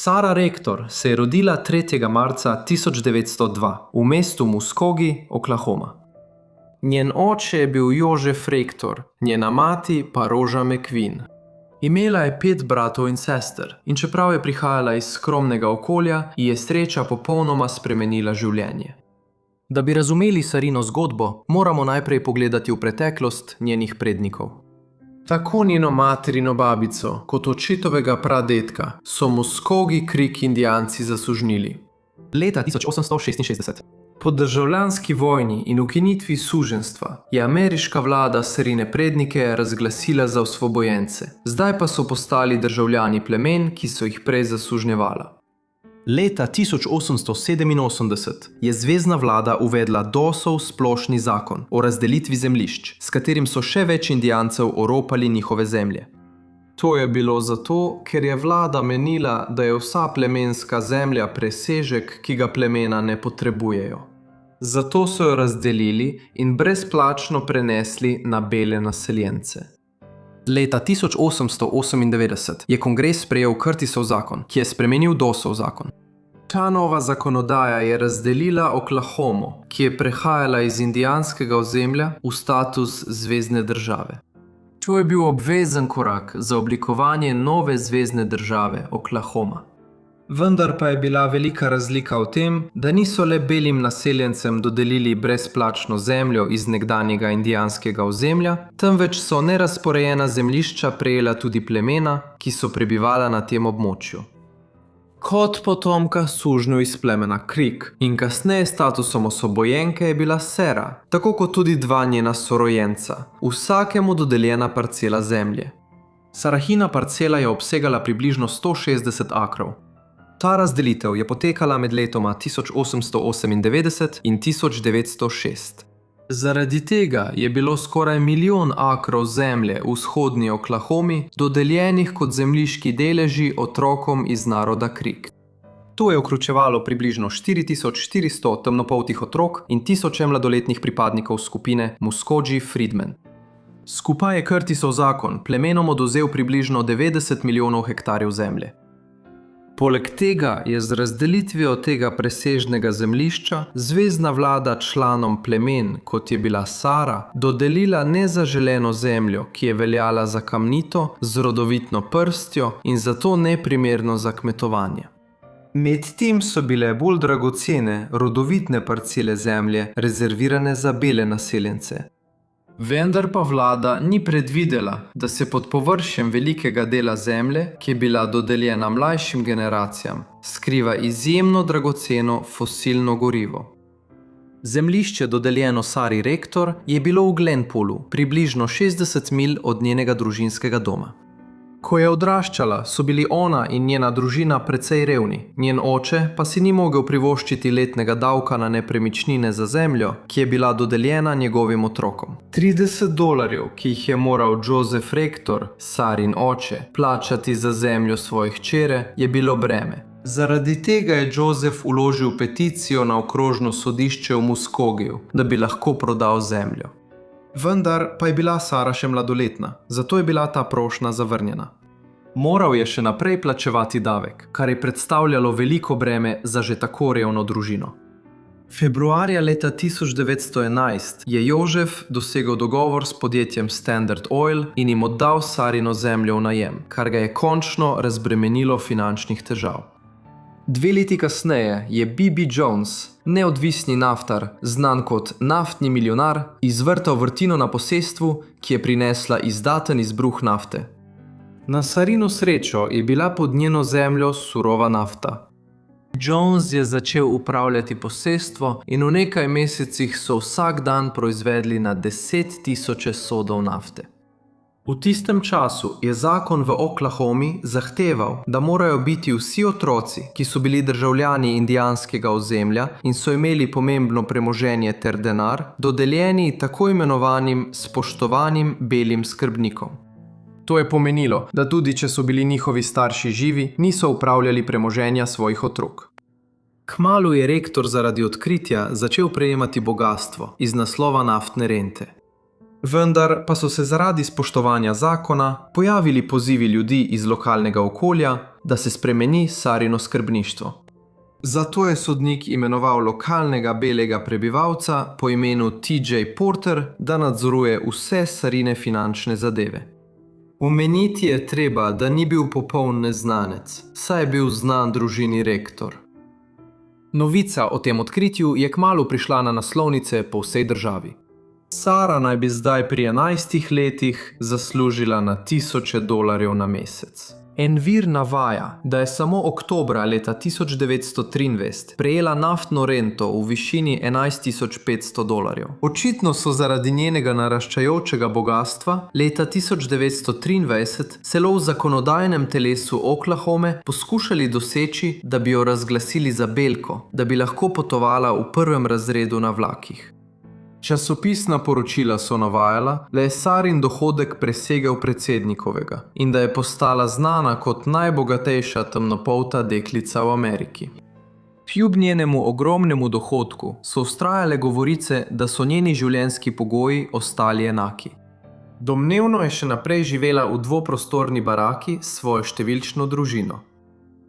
Sara Rector se je rodila 3. marca 1902 v mestu Muskogee, Oklahoma. Njen oče je bil Joseph Rector, njena mati pa Roža McQueen. Imela je 5 bratov in sester in čeprav je prihajala iz skromnega okolja, ji je sreča popolnoma spremenila življenje. Da bi razumeli Sarino zgodbo, moramo najprej pogledati v preteklost njenih prednikov. Tako njeno materino babico kot očetovega pradetka so Muskogee Creek Indijanci zasužnjili. Leta 1866. Po državljanski vojni in ukinitvi suženjstva je ameriška vlada Sarine prednike razglasila za osvobojence. Zdaj pa so postali državljani plemen, ki so jih prej zasužnjevala. Leta 1887 je zvezna vlada uvedla Dawsov splošni zakon o razdelitvi zemljišč, s katerim so še več Indijancev oropali njihove zemlje. To je bilo zato, ker je vlada menila, da je vsa plemenska zemlja presežek, ki ga plemena ne potrebujejo. Zato so jo razdelili in brezplačno prenesli na bele naseljence. Leta 1898 je kongres sprejel Curtisov zakon, ki je spremenil Dawsov zakon. Ta nova zakonodaja je razdelila Oklahomo, ki je prehajala iz indijanskega ozemlja v status zvezne države. To je bil obvezen korak za oblikovanje nove zvezne države Oklahoma. Vendar pa je bila velika razlika v tem, da niso le belim naseljencem dodelili brezplačno zemljo iz nekdanjega indijanskega ozemlja, temveč so nerazporejena zemljišča prejela tudi plemena, ki so prebivala na tem območju. Kot potomka sužnjev iz plemena Creek in kasneje statusom osvobojenke je bila Sara, tako kot tudi 2 njena sorojenca, vsakemu dodeljena parcela zemlje. Sarahina parcela je obsegala približno 160 akrov. Ta razdelitev je potekala med letoma 1898 in 1906. Zaradi tega je bilo skoraj 1 milijon akrov zemlje v vzhodni Oklahomi dodeljenih kot zemljiški deleži otrokom iz naroda Creek. To je vključevalo približno 4400 temnopoltih otrok in tisoče mladoletnih pripadnikov skupine Muskogee Freedmen. Skupaj je Curtisov zakon plemenom odvzel približno 90 milijonov hektarjev zemlje. Poleg tega je z razdelitvijo tega presežnega zemljišča zvezna vlada članom plemen, kot je bila Sara, dodelila nezaželeno zemljo, ki je veljala za kamnito, z rodovitno prstjo in zato neprimerno za kmetovanje. Medtem so bile bolj dragocene rodovitne parcele zemlje rezervirane za bele naseljence. Vendar pa vlada ni predvidela, da se pod površjem velikega dela zemlje, ki je bila dodeljena mlajšim generacijam, skriva izjemno dragoceno fosilno gorivo. Zemljišče dodeljeno Sari Rector je bilo v Glenpoolu, približno 60 milj od njenega družinskega doma. Ko je odraščala, so bili ona in njena družina precej revni, njen oče pa si ni mogel privoščiti letnega davka na nepremičnine za zemljo, ki je bila dodeljena njegovim otrokom. $30, ki jih je moral Joseph Rector, Sarin oče, plačati za zemljo svoje hčere, je bilo breme. Zaradi tega je Joseph vložil peticijo na okrožno sodišče v Muscogeeju, da bi lahko prodal zemljo. Vendar pa je bila Sara še mladoletna, zato je bila ta prošnja zavrnjena. Moral je še naprej plačevati davek, kar je predstavljalo veliko breme za že tako revno družino. Februarja leta 1911 je Joseph dosegel dogovor s podjetjem Standard Oil in jim oddal Sarino zemljo v najem, kar ga je končno razbremenilo finančnih težav. 2 leti kasneje je B.B. Jones, neodvisni naftar, znan kot naftni milijonar, izvrtal vrtino na posestvu, ki je prinesla izdaten izbruh nafte. Na Sarino srečo je bila pod njeno zemljo surova nafta. Jones je začel upravljati posestvo in v nekaj mesecih so vsak dan proizvedli na 10.000 sodov nafte. V tistem času je zakon v Oklahomi zahteval, da morajo biti vsi otroci, ki so bili državljani indijanskega ozemlja in so imeli pomembno premoženje ter denar, dodeljeni tako imenovanim spoštovanim belim skrbnikom. To je pomenilo, da tudi če so bili njihovi starši živi, niso upravljali premoženja svojih otrok. Kmalu je Rector zaradi odkritja začel prejemati bogastvo iz naslova naftne rente. Vendar pa so se zaradi spoštovanja zakona pojavili pozivi ljudi iz lokalnega okolja, da se spremeni Sarino skrbništvo. Zato je sodnik imenoval lokalnega belega prebivalca po imenu T.J. Porter, da nadzoruje vse Sarine finančne zadeve. Omeniti je treba, da ni bil popoln neznanec, saj je bil znan družini rektor. Novica o tem odkritju je kmalu prišla na naslovnice po vsej državi. Sara naj bi zdaj pri 11 letih zaslužila na $1000 na mesec. En vir navaja, da je samo oktobra leta 1923 prejela naftno rento v višini $11,500. Očitno so zaradi njenega naraščajočega bogastva leta 1923 celo v zakonodajnem telesu Oklahome poskušali doseči, da bi jo razglasili za belko, da bi lahko potovala v prvem razredu na vlakih. Časopisna poročila so navajala, da je Sarin dohodek presegel predsednikovega in da je postala znana kot najbogatejša temnopolta deklica v Ameriki. Kljub njenemu ogromnemu dohodku so vztrajale govorice, da so njeni življenjski pogoji ostali enaki. Domnevno je še naprej živela v dvoprostorni baraki s svojo številčno družino.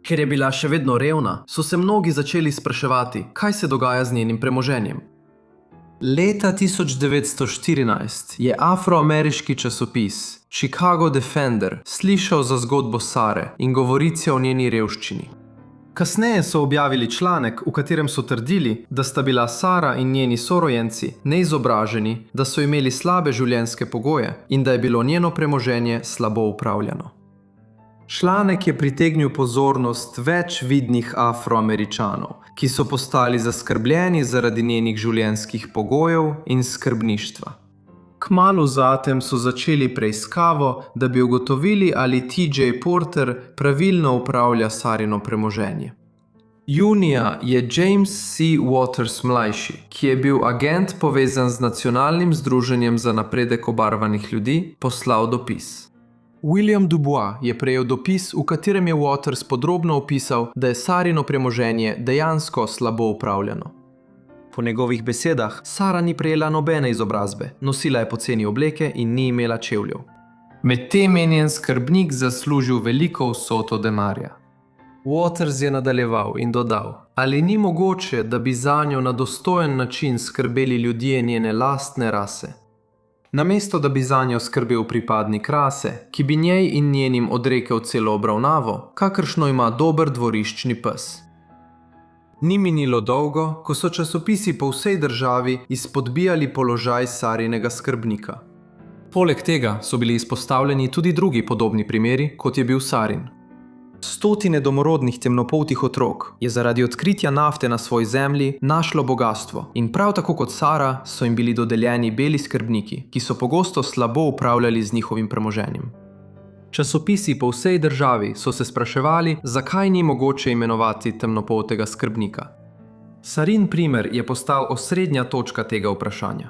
Ker je bila še vedno revna, so se mnogi začeli spraševati, kaj se dogaja z njenim premoženjem. Leta 1914 je afroameriški časopis Chicago Defender slišal za zgodbo Sare in govorice o njeni revščini. Kasneje so objavili članek, v katerem so trdili, da sta bila Sara in njeni sorojenci neizobraženi, da so imeli slabe življenjske pogoje in da je bilo njeno premoženje slabo upravljano. Članek je pritegnil pozornost več vidnih Afroameričanov, ki so postali zaskrbljeni zaradi njenih življenjskih pogojev in skrbništva. Kmalu zatem so začeli preiskavo, da bi ugotovili, ali T.J. Porter pravilno upravlja Sarino premoženje. Junija je James C. Waters mlajši, ki je bil agent povezan z Nacionalnim združenjem za napredek obarvanih ljudi, poslal dopis. William Dubois je prejel dopis, v katerem je Waters podrobno opisal, da je Sarino premoženje dejansko slabo upravljano. Po njegovih besedah, Sara ni prejela nobene izobrazbe, nosila je poceni obleke in ni imela čevljev. Medtem je njen skrbnik zaslužil veliko vsoto denarja. Waters je nadaljeval in dodal, ali ni mogoče, da bi zanjo na dostojen način skrbeli ljudje njene lastne rase. Namesto da bi zanjo skrbel pripadnik rase, ki bi njej in njenim odrekel celo obravnavo, kakršno ima dober dvoriščni pes. Ni minilo dolgo, ko so časopisi po vsej državi izpodbijali položaj Sarinega skrbnika. Poleg tega so bili izpostavljeni tudi drugi podobni primeri, kot je bil Sarin. Stotine domorodnih temnopoltih otrok je zaradi odkritja nafte na svoji zemlji našlo bogastvo in prav tako kot Sara so jim bili dodeljeni beli skrbniki, ki so pogosto slabo upravljali z njihovim premoženjem. Časopisi po vsej državi so se spraševali, zakaj ni mogoče imenovati temnopoltega skrbnika. Sarin primer je postal osrednja točka tega vprašanja.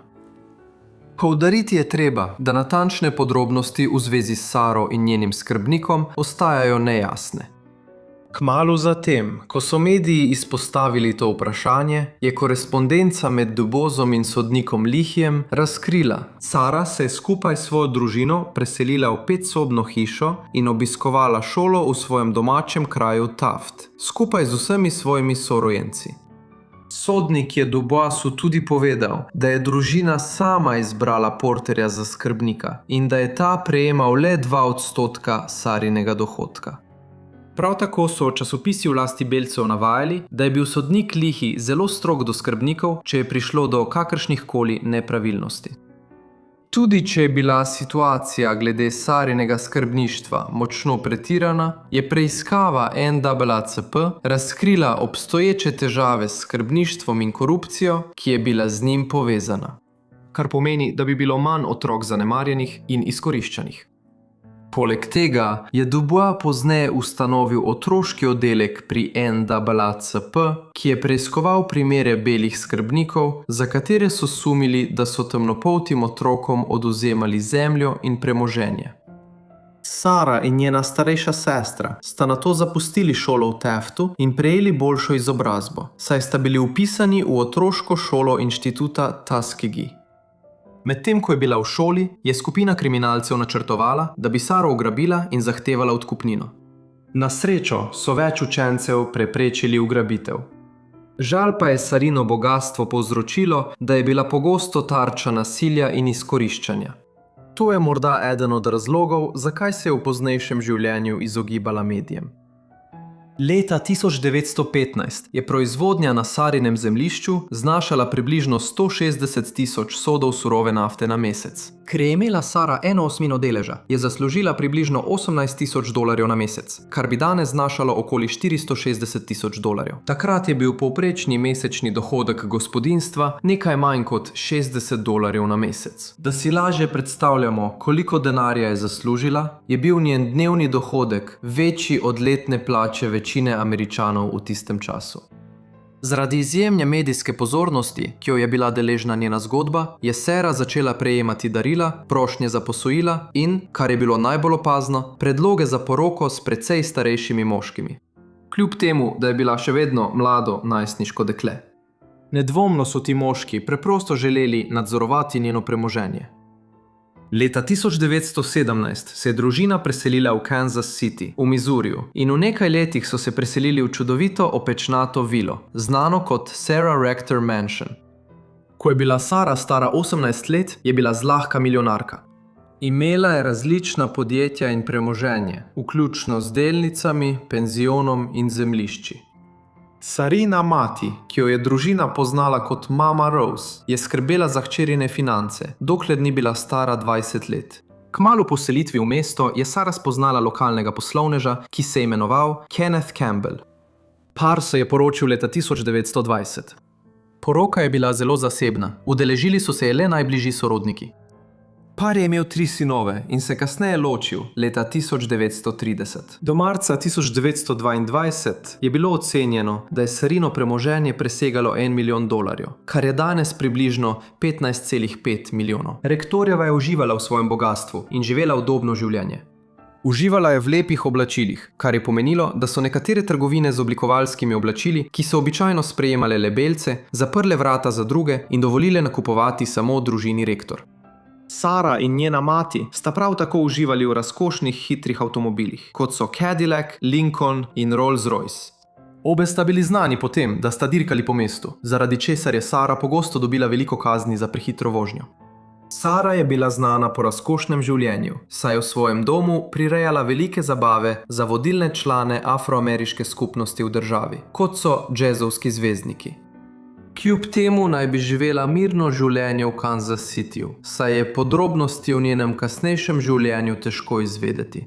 Poudariti je treba, da natančne podrobnosti v zvezi s Saro in njenim skrbnikom ostajajo nejasne. Kmalu zatem, ko so mediji izpostavili to vprašanje, je korespondenca med Dubozom in sodnikom Lihijem razkrila. Sara se je skupaj s svojo družino preselila v 5-sobno hišo in obiskovala šolo v svojem domačem kraju Taft, skupaj z vsemi svojimi sorojenci. Sodnik je Duboisu tudi povedal, da je družina sama izbrala Porterja za skrbnika in da je ta prejemal le 2% Sarinega dohodka. Prav tako so časopisi v lasti belcev navajali, da je bil sodnik Lihi zelo strog do skrbnikov, če je prišlo do kakršnihkoli nepravilnosti. Tudi če je bila situacija glede Sarinega skrbništva močno pretirana, je preiskava NAACP razkrila obstoječe težave s skrbništvom in korupcijo, ki je bila z njim povezana. Kar pomeni, da bi bilo manj otrok zanemarjenih in izkoriščanih. Poleg tega je Dubois pozneje ustanovil otroški oddelek pri NAACP, ki je preiskoval primere belih skrbnikov, za katere so sumili, da so temnopoltim otrokom odvzemali zemljo in premoženje. Sara in njena starejša sestra sta nato zapustili šolo v Taftu in prejeli boljšo izobrazbo, saj sta bili vpisani v otroško šolo inštituta Tuskegee. Medtem ko je bila v šoli, je skupina kriminalcev načrtovala, da bi Saro ugrabila in zahtevala odkupnino. Na srečo so več učencev preprečili ugrabitev. Žal pa je Sarino bogastvo povzročilo, da je bila pogosto tarča nasilja in izkoriščanja. To je morda eden od razlogov, zakaj se je v poznejšem življenju izogibala medijem. Leta 1915 je proizvodnja na Sarinem zemljišču znašala približno 160.000 sodov surove nafte na mesec. Ker je imela Sara 1/8 deleža, je zaslužila približno $18,000 na mesec, kar bi danes znašalo okoli $460,000. Takrat je bil povprečni mesečni dohodek gospodinjstva nekaj manj kot $60 na mesec. Da si lažje predstavljamo, koliko denarja je zaslužila, je bil njen dnevni dohodek večji od letne plače večine Američanov v tistem času. Zaradi izjemne medijske pozornosti, ki jo je bila deležna njena zgodba, je Sara začela prejemati darila, prošnje za posojila in, kar je bilo najbolj opazno, predloge za poroko s precej starejšimi moškimi. Kljub temu, da je bila še vedno mlado najstniško dekle. Nedvomno so ti moški preprosto želeli nadzorovati njeno premoženje. Leta 1917 se je družina preselila v Kansas City, v Missouriju, in v nekaj letih so se preselili v čudovito opečnato vilo, znano kot Sarah Rector Mansion. Ko je bila Sara stara 18 let, je bila zlahka milijonarka. Imela je različna podjetja in premoženje, vključno z delnicami, penzionom in zemljišči. Sarina mati, ki jo je družina poznala kot Mama Rose, je skrbela za hčerine finance, dokler ni bila stara 20 let. Kmalu po selitvi v mesto je Sara spoznala lokalnega poslovneža, ki se je imenoval Kenneth Campbell. Par se je poročil leta 1920. Poroka je bila zelo zasebna, udeležili so se je le najbližji sorodniki. Par je imel 3 sinove in se kasneje ločil leta 1930. Do marca 1922 je bilo ocenjeno, da je Sarino premoženje presegalo $1 milijon, kar je danes približno 15,5 milijonov. Rektorjeva je uživala v svojem bogastvu in živela udobno življenje. Uživala je v lepih oblačilih, kar je pomenilo, da so nekatere trgovine z oblikovalskimi oblačili, ki so običajno sprejemale le belce, zaprle vrata za druge in dovolile nakupovati samo družini Rektor. Sara in njena mati sta prav tako uživali v razkošnih hitrih avtomobilih, kot so Cadillac, Lincoln in Rolls-Royce. Obe sta bili znani po tem, da sta dirkali po mestu, zaradi česar je Sara pogosto dobila veliko kazni za prehitro vožnjo. Sara je bila znana po razkošnem življenju, saj je v svojem domu prirejala velike zabave za vodilne člane afroameriške skupnosti v državi, kot so džezovski zvezdniki. Kljub temu naj bi živela mirno življenje v Kansas Cityju, saj je podrobnosti o njenem kasnejšem življenju težko izvedeti.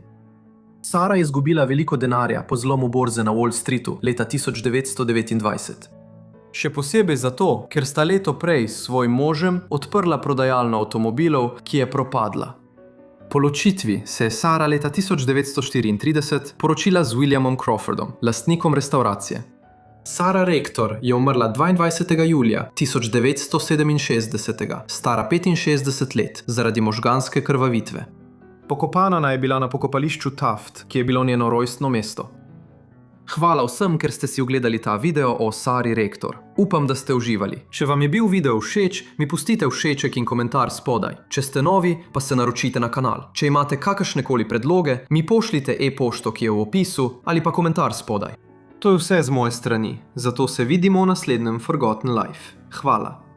Sara je izgubila veliko denarja po zlomu borze na Wall Streetu leta 1929. Še posebej zato, ker sta leto prej s svojim možem odprla prodajalno avtomobilov, ki je propadla. Po ločitvi se je Sara leta 1934 poročila z Williamom Crawfordom, lastnikom restauracije. Sara Rector je umrla 22. julija 1967, stara 65 let, zaradi možganske krvavitve. Pokopana naj je bila na pokopališču Taft, ki je bilo njeno rojstno mesto. Hvala vsem, ker ste si ogledali ta video o Sari Rector. Upam, da ste uživali. Če vam je bil video všeč, mi pustite všeček in komentar spodaj. Če ste novi, pa se naročite na kanal. Če imate kakršnekoli predloge, mi pošljite e-pošto, ki je v opisu, ali pa komentar spodaj. To je vse z moje strani, zato se vidimo v naslednjem Forgotten Life. Hvala.